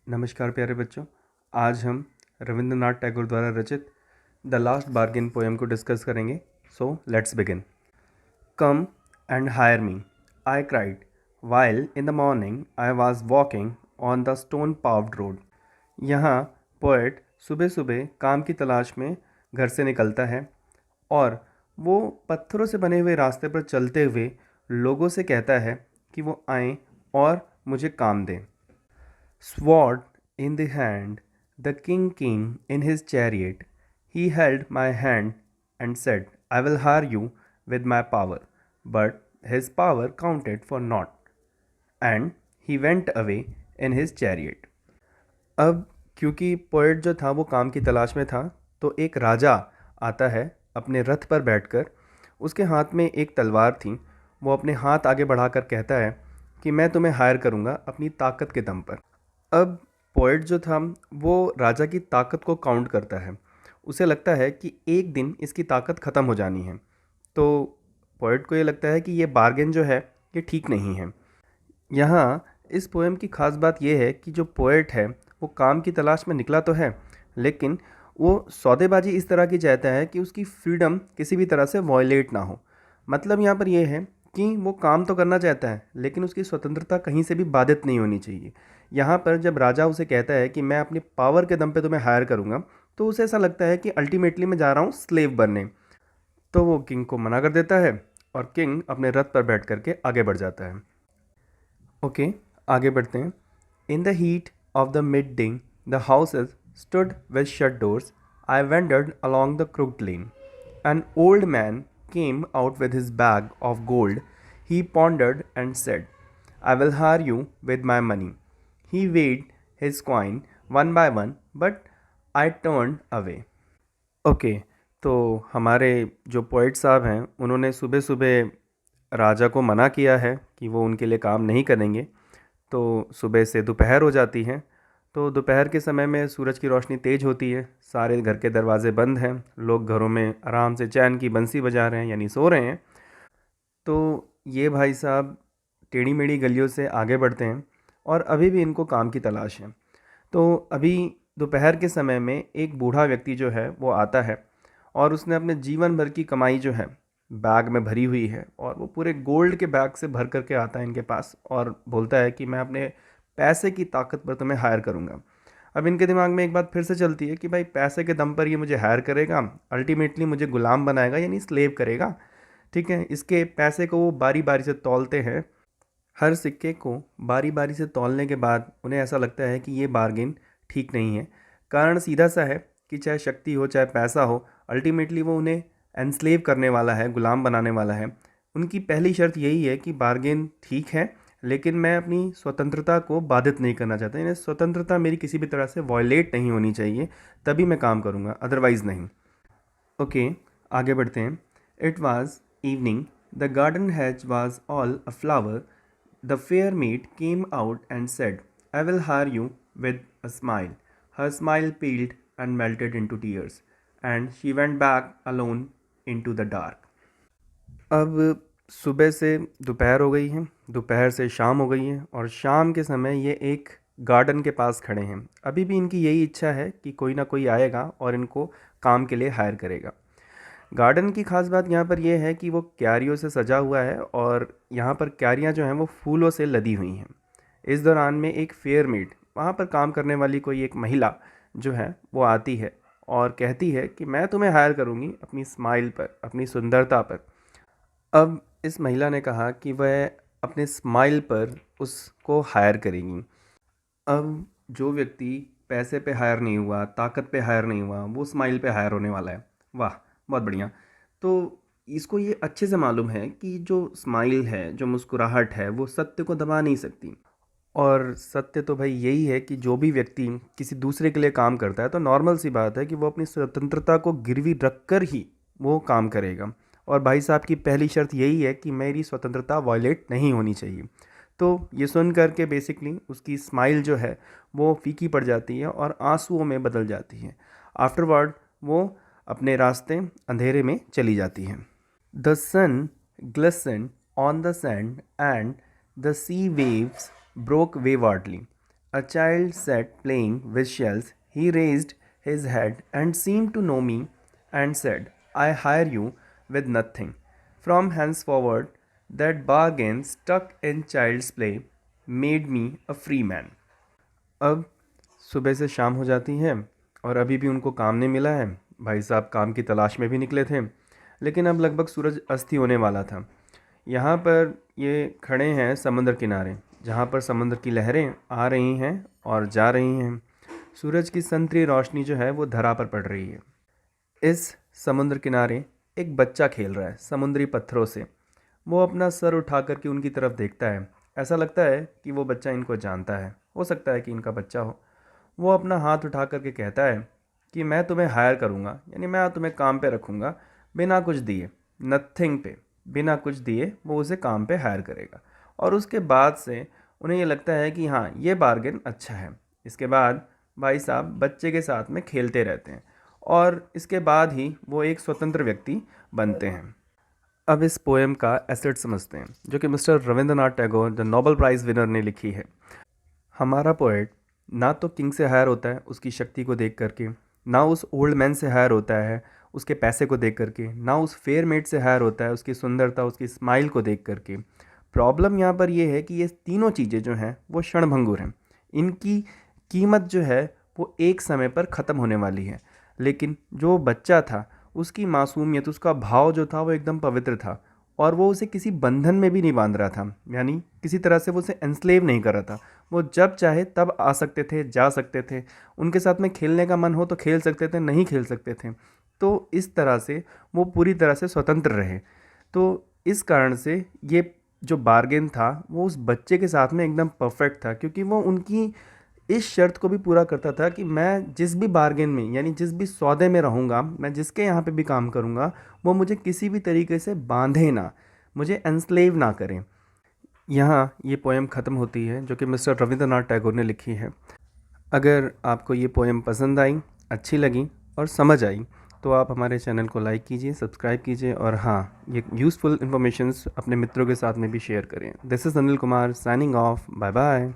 नमस्कार प्यारे बच्चों। आज हम रविंद्रनाथ टैगोर द्वारा रचित द लास्ट बार्गेन पोएम को डिस्कस करेंगे। So let's begin. Come and hire me, I cried, while in the morning I was walking on the stone paved road. यहाँ पोएट सुबह सुबह काम की तलाश में घर से निकलता है और वो पत्थरों से बने हुए रास्ते पर चलते हुए लोगों से कहता है कि वो आएं और मुझे काम दें। Sword in the hand, the king came in his chariot. He held my hand and said, I will hire you with my power. But his power counted for naught, and he went away in his chariot. अब क्योंकि poet जो था वो काम की तलाश में था, तो एक राजा आता है अपने रथ पर बैठकर। उसके हाथ में एक तलवार थी। वो अपने हाथ आगे बढ़ाकर कहता है कि मैं तुम्हें हायर करूँगा अपनी ताकत के दम पर। अब पोएट जो था वो राजा की ताकत को काउंट करता है। उसे लगता है कि एक दिन इसकी ताकत ख़त्म हो जानी है। तो पोएट को ये लगता है कि ये बार्गेन जो है ये ठीक नहीं है। यहाँ इस पोएम की ख़ास बात यह है कि जो पोएट है वो काम की तलाश में निकला तो है, लेकिन वो सौदेबाजी इस तरह की चाहता है कि उसकी फ्रीडम किसी भी तरह से वॉयलेट ना हो। मतलब यहाँ पर यह है कि वो काम तो करना चाहता है, लेकिन उसकी स्वतंत्रता कहीं से भी बाधित नहीं होनी चाहिए। यहाँ पर जब राजा उसे कहता है कि मैं अपनी पावर के दम पे तुम्हें हायर करूँगा, तो उसे ऐसा लगता है कि अल्टीमेटली मैं जा रहा हूँ स्लेव बनने। तो वो किंग को मना कर देता है और किंग अपने रथ पर बैठ करके आगे बढ़ जाता है। ओके, आगे बढ़ते हैं। In the heat of the mid day the houses stood with shut doors. I wondered along the crooked lane. An old man came out with his bag of gold. He pondered and said, I will hire you with my money. He weighed his coin one by one, but I turned away. Okay, तो हमारे जो poet साहब हैं उन्होंने सुबह सुबह राजा को मना किया है कि वो उनके लिए काम नहीं करेंगे। तो सुबह से दोपहर हो जाती है। तो दोपहर के समय में सूरज की रोशनी तेज़ होती है, सारे घर के दरवाजे बंद हैं, लोग घरों में आराम से चैन की बंसी बजा रहे हैं यानी सो रहे हैं। तो ये भाई साहब टेढ़ी मेढ़ी गलियों से आगे बढ़ते हैं और अभी भी इनको काम की तलाश है। तो अभी दोपहर के समय में एक बूढ़ा व्यक्ति जो है वो आता है और उसने अपने जीवन भर की कमाई जो है बैग में भरी हुई है और वो पूरे गोल्ड के बैग से भर करके आता है इनके पास और बोलता है कि मैं अपने पैसे की ताकत पर तुम्हें हायर करूँगा। अब इनके दिमाग में एक बात फिर से चलती है कि भाई पैसे के दम पर ये मुझे हायर करेगा, अल्टीमेटली मुझे गुलाम बनाएगा यानी स्लेव करेगा। ठीक है, इसके पैसे को वो बारी बारी से तौलते हैं। हर सिक्के को बारी बारी से तौलने के बाद उन्हें ऐसा लगता है कि ये बार्गेन ठीक नहीं है। कारण सीधा सा है कि चाहे शक्ति हो चाहे पैसा हो, अल्टीमेटली वो उन्हें एनस्लेव करने वाला है, गुलाम बनाने वाला है। उनकी पहली शर्त यही है कि बार्गेन ठीक है, लेकिन मैं अपनी स्वतंत्रता को बाधित नहीं करना चाहता, यानी स्वतंत्रता मेरी किसी भी तरह से वॉयलेट नहीं होनी चाहिए, तभी मैं काम करूँगा, अदरवाइज़ नहीं। ओके, आगे बढ़ते हैं। It was evening, the garden has was all a flower. The fair made came out and said, I will hire you with a smile. Her smile peeled and melted into tears, and she went back alone into the dark. अब सुबह से दोपहर हो गई है, दोपहर से शाम हो गई है और शाम के समय ये एक गार्डन के पास खड़े हैं। अभी भी इनकी यही इच्छा है कि कोई ना कोई आएगा और इनको काम के लिए हायर करेगा। गार्डन की खास बात यहाँ पर यह है कि वो क्यारियों से सजा हुआ है और यहाँ पर क्यारियाँ जो हैं वो फूलों से लदी हुई हैं। इस दौरान में एक फेयर मेड, वहाँ पर काम करने वाली कोई एक महिला जो है वो आती है और कहती है कि मैं तुम्हें हायर करूँगी अपनी स्माइल पर, अपनी सुंदरता पर। अब इस महिला ने कहा कि वह अपने स्माइल पर उसको हायर करेंगी। अब जो व्यक्ति पैसे पे हायर नहीं हुआ, ताकत पे हायर नहीं हुआ, वो स्माइल पे हायर होने वाला है। वाह, बहुत बढ़िया। तो इसको ये अच्छे से मालूम है कि जो स्माइल है, जो मुस्कुराहट है, वो सत्य को दबा नहीं सकती। और सत्य तो भाई यही है कि जो भी व्यक्ति किसी दूसरे के लिए काम करता है तो नॉर्मल सी बात है कि वो अपनी स्वतंत्रता को गिरवी रख कर ही वो काम करेगा। और भाई साहब की पहली शर्त यही है कि मेरी स्वतंत्रता वायलेट नहीं होनी चाहिए। तो ये सुन करके बेसिकली उसकी स्माइल जो है वो फीकी पड़ जाती है और आंसुओं में बदल जाती है। आफ्टरवर्ड वो अपने रास्ते अंधेरे में चली जाती है। The sun glistened on the sand and the sea waves broke waywardly, A child sat playing with shells. He raised his head and seemed to know me and said, I hire you with nothing. From henceforward, that bargain stuck in child's play made me a free man. अब सुबह से शाम हो जाती है और अभी भी उनको काम नहीं मिला है। भाई साहब काम की तलाश में भी निकले थे, लेकिन अब लगभग सूरज अस्त होने वाला था। यहाँ पर ये खड़े हैं समुद्र किनारे, जहाँ पर समुद्र की लहरें आ रही हैं और जा रही हैं। सूरज की संतरी रोशनी जो है वो धरा पर पड़ रही है। इस समुद्र किनारे एक बच्चा खेल रहा है समुद्री पत्थरों से। वो अपना सर उठा कर के उनकी तरफ देखता है। ऐसा लगता है कि वो बच्चा इनको जानता है, हो सकता है कि इनका बच्चा हो। वो अपना हाथ उठा कर के कहता है कि मैं तुम्हें हायर करूँगा, यानी मैं तुम्हें काम पे रखूँगा बिना कुछ दिए, नथिंग पे, बिना कुछ दिए वो उसे काम पे हायर करेगा। और उसके बाद से उन्हें ये लगता है कि हाँ, ये बार्गेन अच्छा है। इसके बाद भाई साहब बच्चे के साथ में खेलते रहते हैं और इसके बाद ही वो एक स्वतंत्र व्यक्ति बनते हैं। अब इस पोएम का एसेट समझते हैं, जो कि mister Rabindranath Tagore the Nobel prize winner ने लिखी है। हमारा पोएट ना तो किंग से हायर होता है उसकी शक्ति को देख करके, ना उस ओल्ड मैन से हायर होता है उसके पैसे को देख करके, ना उस फेयर मेड से हायर होता है उसकी सुंदरता, उसकी स्माइल को देख करके। प्रॉब्लम यहाँ पर ये है कि ये तीनों चीज़ें जो हैं वो क्षणभंगुर हैं। इनकी कीमत जो है वो एक समय पर ख़त्म होने वाली है। लेकिन जो बच्चा था उसकी मासूमियत, उसका भाव जो था वो एकदम पवित्र था और वो उसे किसी बंधन में भी नहीं बांध रहा था, यानी किसी तरह से वो उसे एनस्लेव नहीं कर रहा था। वो जब चाहे तब आ सकते थे, जा सकते थे, उनके साथ में खेलने का मन हो तो खेल सकते थे, नहीं खेल सकते थे। तो इस तरह से वो पूरी तरह से स्वतंत्र रहे। तो इस कारण से ये जो बार्गेन था वो उस बच्चे के साथ में एकदम परफेक्ट था, क्योंकि वो उनकी इस शर्त को भी पूरा करता था कि मैं जिस भी बार्गेन में, यानी जिस भी सौदे में रहूँगा, मैं जिसके यहाँ पे भी काम करूँगा, वो मुझे किसी भी तरीके से बांधे ना, मुझे एनस्लेव ना करें। यहाँ ये पोएम ख़त्म होती है, जो कि मिस्टर रविंद्रनाथ टैगोर ने लिखी है। अगर आपको ये पोएम पसंद आई, अच्छी लगी और समझ आई, तो आप हमारे चैनल को लाइक कीजिए, सब्सक्राइब कीजिए और हाँ, ये यूज़फुल इन्फॉर्मेशंस अपने मित्रों के साथ में भी शेयर करें। This is Anil Kumar signing off. Bye bye.